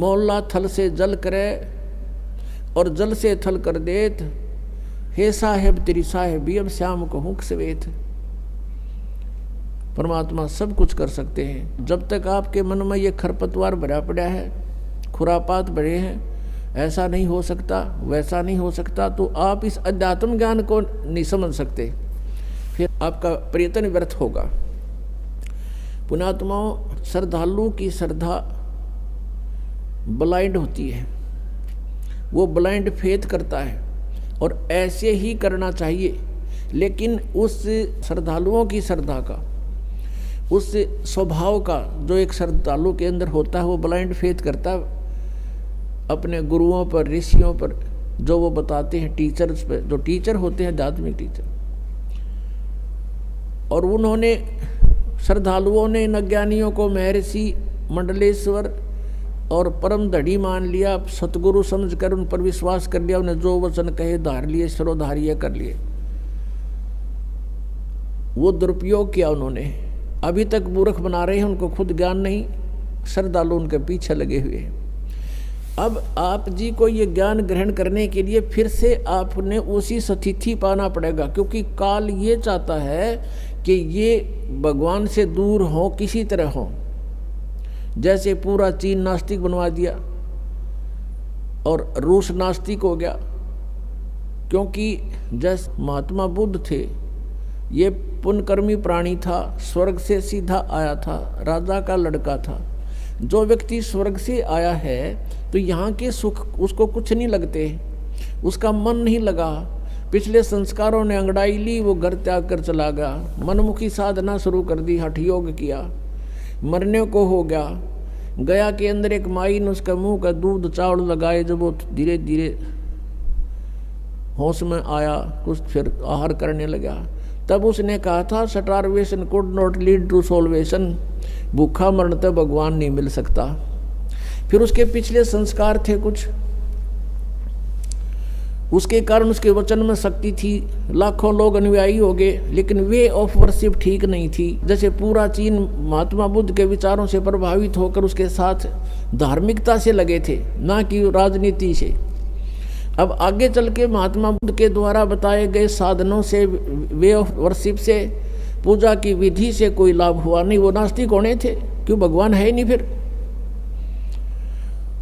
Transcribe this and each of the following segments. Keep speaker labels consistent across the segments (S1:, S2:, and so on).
S1: मोहल्ला थल से जल करे और जल से थल कर देत, हे साहेब तेरी साहेबी अब श्याम को हुक सवेत। परमात्मा सब कुछ कर सकते हैं। जब तक आपके मन में ये खरपतवार भरा पड़ा है, खुरापात भरे हैं, ऐसा नहीं हो सकता वैसा नहीं हो सकता, तो आप इस अध्यात्म ज्ञान को नहीं समझ सकते, फिर आपका प्रयत्न व्यर्थ होगा। पुण्यात्माओं, श्रद्धालु की श्रद्धा ब्लाइंड होती है, वो ब्लाइंड फेथ करता है और ऐसे ही करना चाहिए। लेकिन उस श्रद्धालुओं की श्रद्धा का, उस स्वभाव का जो एक श्रद्धालु के अंदर होता है, वो ब्लाइंड फेथ करता है अपने गुरुओं पर, ऋषियों पर, जो वो बताते हैं, टीचर्स पर, जो टीचर होते हैं आध्यात्मिक टीचर। और उन्होंने श्रद्धालुओं ने इन अज्ञानियों को महर्षि मंडलेश्वर और परम धड़ी मान लिया, सतगुरु समझकर उन पर विश्वास कर लिया, उन्हें जो वचन कहे धार लिए, शिरोधार्य कर लिए। वो दुरुपयोग किया उन्होंने, अभी तक मूर्ख बना रहे हैं, उनको खुद ज्ञान नहीं, श्रद्धालु उनके पीछे लगे हुए हैं। अब आप जी को ये ज्ञान ग्रहण करने के लिए फिर से आपने उसी स्थिति पाना पड़ेगा, क्योंकि काल ये चाहता है कि ये भगवान से दूर हो, किसी तरह हो। जैसे पूरा चीन नास्तिक बनवा दिया और रूस नास्तिक हो गया, क्योंकि जैसे महात्मा बुद्ध थे, ये पुण्यकर्मी प्राणी था, स्वर्ग से सीधा आया था, राजा का लड़का था। जो व्यक्ति स्वर्ग से आया है तो यहाँ के सुख उसको कुछ नहीं लगते, उसका मन नहीं लगा, पिछले संस्कारों ने अंगड़ाई ली, वो घर त्याग कर चला गया, मनमुखी साधना शुरू कर दी, हठ योग किया, मरने को हो गया। गया के अंदर एक माई ने उसका मुंह का दूध चावल लगाए, जब वो धीरे धीरे होश में आया, कुछ फिर आहार करने लगा, तब उसने कहा था starvation could not lead to salvation, भूखा मरण तक भगवान नहीं मिल सकता। फिर उसके पिछले संस्कार थे कुछ, उसके कारण उसके वचन में शक्ति थी, लाखों लोग अनुयायी हो गए, लेकिन वे ऑफ वर्शिप ठीक नहीं थी। जैसे पूरा चीन महात्मा बुद्ध के विचारों से प्रभावित होकर उसके साथ धार्मिकता से लगे थे, ना कि राजनीति से। अब आगे चल के महात्मा बुद्ध के द्वारा बताए गए साधनों से, वे ऑफ वर्शिप से, पूजा की विधि से कोई लाभ हुआ नहीं, वो नास्तिक होने थे, क्यों भगवान है ही नहीं फिर।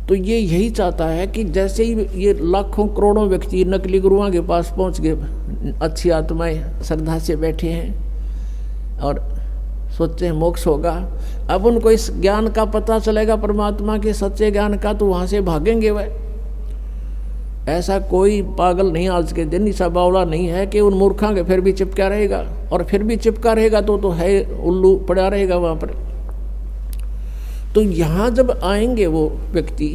S1: तो ये यही चाहता है कि जैसे ही ये लाखों करोड़ों व्यक्ति नकली गुरुओं के पास पहुंच गए, अच्छी आत्माएं श्रद्धा से बैठे हैं और सोचते हैं मोक्ष होगा, अब उनको इस ज्ञान का पता चलेगा, परमात्मा के सच्चे ज्ञान का, तो वहाँ से भागेंगे वह। ऐसा कोई पागल नहीं आज के दिन, ऐसा बावला नहीं है कि उन मूर्खों के फिर भी चिपका रहेगा, और फिर भी चिपका रहेगा तो है उल्लू पड़ा रहेगा वहाँ पर। तो यहाँ जब आएंगे वो व्यक्ति,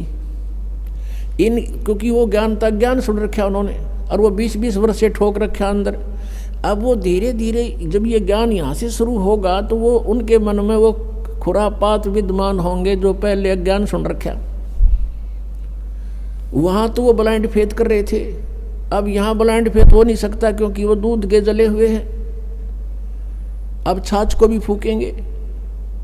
S1: इन क्योंकि वो ज्ञान तक ज्ञान सुन रखा उन्होंने, और वो 20-20 वर्ष से ठोक रखा अंदर, अब वो धीरे धीरे जब ये ज्ञान यहाँ से शुरू होगा तो वो उनके मन में वो खुरापात विद्यमान होंगे जो पहले ज्ञान सुन रखा। वहाँ तो वो ब्लाइंड फेथ कर रहे थे, अब यहाँ ब्लाइंड फेथ हो नहीं सकता, क्योंकि वो दूध के जले हुए हैं। अब छाछ को भी फूकेंगे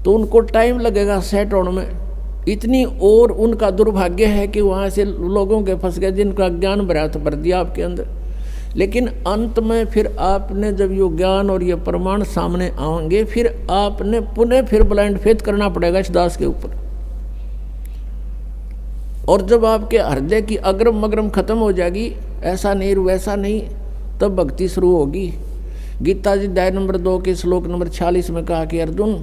S1: तो उनको टाइम लगेगा सेट होने में। इतनी और उनका दुर्भाग्य है कि वहाँ से लोगों के फंस गए जिनका ज्ञान भर दिया आपके अंदर। लेकिन अंत में फिर आपने जब ये ज्ञान और ये प्रमाण सामने आएंगे, फिर आपने पुनः फिर ब्लाइंड फेथ करना पड़ेगा इस दास के ऊपर। और जब आपके हृदय की अग्रम मग्रम खत्म हो जाएगी, ऐसा नहीं वैसा नहीं, तब भक्ति शुरू होगी। गीता जी अध्याय नंबर 2 के श्लोक नंबर 46 में कहा कि अर्जुन,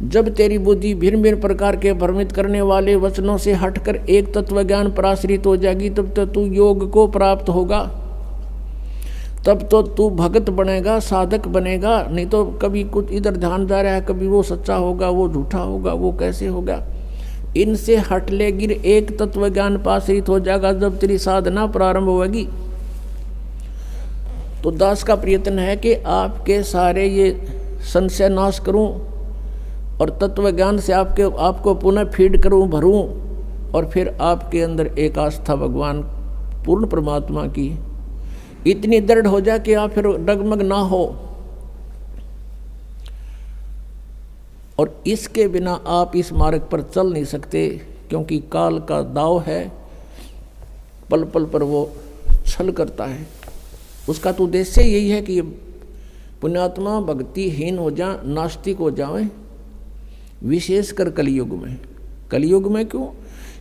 S1: जब तेरी बुद्धि भिन्न भिन्न प्रकार के भ्रमित करने वाले वचनों से हटकर एक तत्व ज्ञान पर आश्रित हो जाएगी, तब तो तू योग को प्राप्त होगा, तब तो तू भगत बनेगा, साधक बनेगा। नहीं तो कभी कुछ इधर ध्यान जा रहा है, कभी वो सच्चा होगा, वो झूठा होगा, वो कैसे होगा। इनसे हट ले गिर एक तत्व ज्ञान पर आश्रित हो जाएगा जब तेरी साधना प्रारंभ होगी। तो दास का प्रयत्न है कि आपके सारे ये संशय नाश करूं और तत्व ज्ञान से आपको पुनः फीड करूं, भरूं, और फिर आपके अंदर एक आस्था भगवान पूर्ण परमात्मा की इतनी दृढ़ हो जाए कि आप फिर डगमग ना हो। और इसके बिना आप इस मार्ग पर चल नहीं सकते, क्योंकि काल का दाव है, पल पल पर वो छल करता है। उसका तो उद्देश्य यही है कि पुण्यात्मा भक्तिहीन हो जा, नास्तिक हो जाए, विशेषकर कलयुग में। कलयुग में क्यों?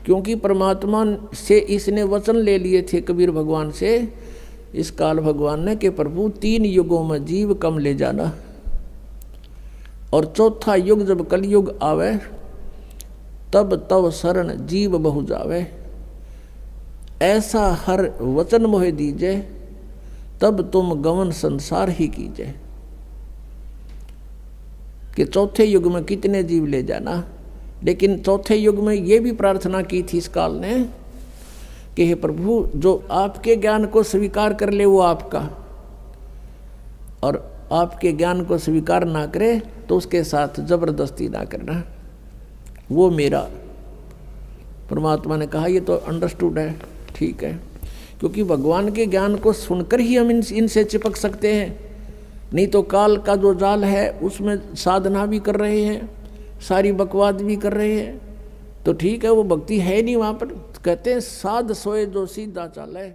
S1: क्योंकि परमात्मा से इसने वचन ले लिए थे कबीर भगवान से, इस काल भगवान ने, कि प्रभु 3 युगों में जीव कम ले जाना, और चौथा युग जब कलयुग आवे तब तव शरण जीव बहु जावे। ऐसा हर वचन मोहे दीजे, तब तुम गमन संसार ही कीजिए। कि चौथे युग में कितने जीव ले जाना, लेकिन चौथे युग में ये भी प्रार्थना की थी इस काल ने कि हे प्रभु, जो आपके ज्ञान को स्वीकार कर ले वो आपका, और आपके ज्ञान को स्वीकार ना करे तो उसके साथ जबरदस्ती ना करना, वो मेरा। परमात्मा ने कहा ये तो अंडरस्टूड है, ठीक है, क्योंकि भगवान के ज्ञान को सुनकर ही हम इनसे चिपक सकते हैं, नहीं तो काल का जो जाल है उसमें साधना भी कर रहे हैं, सारी बकवाद भी कर रहे हैं, तो ठीक है वो भक्ति है नहीं वहाँ पर। कहते हैं साध सोए जो सीधा चाले।